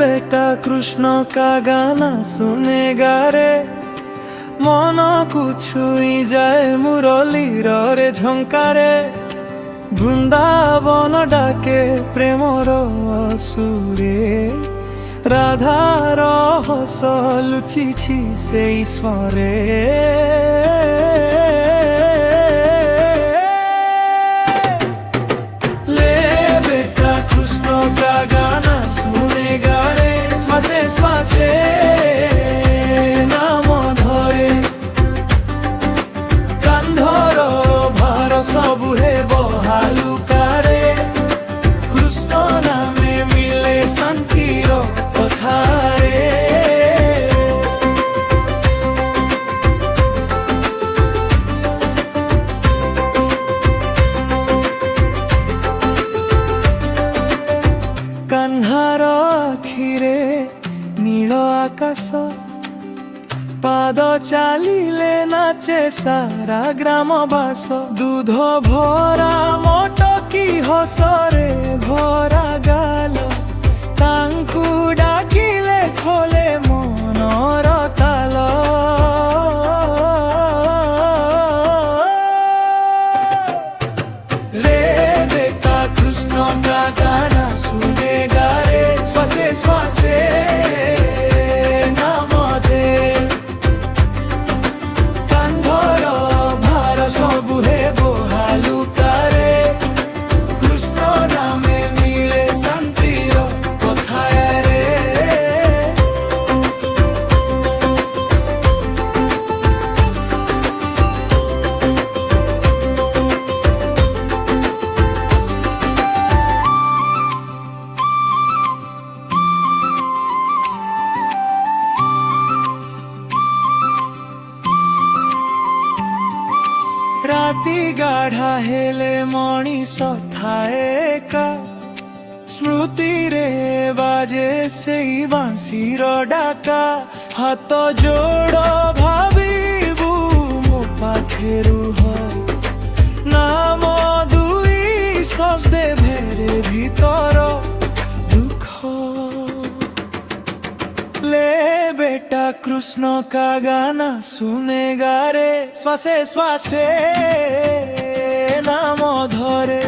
बेटा कृष्ण का गाना सुनेगा रे, मन को छुई जाए मुरलीर रे झंकारे। बृंदावन डाके प्रेमर सुरे, राधार हस लुचिछि से ईश्वरे। ले बेटा कृष्ण का गाना सुनेगा रे, श्वासे श्वासे नाम धरे। कांधर भार सबु हे बहालु करे, कृष्ण नामे मिले शांतिर कथा रे। कान्हार आखिरे नील आकाश, पाद चालिले नाचे सारा ग्रामवास। दूध भरा मटकी हसरे भरा गाल, तांकु डाकिले खोले मनर ताल। रे बेटा कृष्ण का गाना सुनेगा रे, श्वासे श्वासे नाम दे। कांधर भार सबु हे बहालु करे, कृष्ण नामे मिले शांतिर कथा रे। राति गाढ़ा हेले मणिष थाए एका, स्मृति रे बाजे से बांसीर डाका। हाथ जोड़ भाविबु मो पाखे रुह, नाम दुई सजदे भेरे भीतर दुख। ले बेटा कृष्ण का गाना सुनेगा रे, श्वासे श्वासे नाम धरे।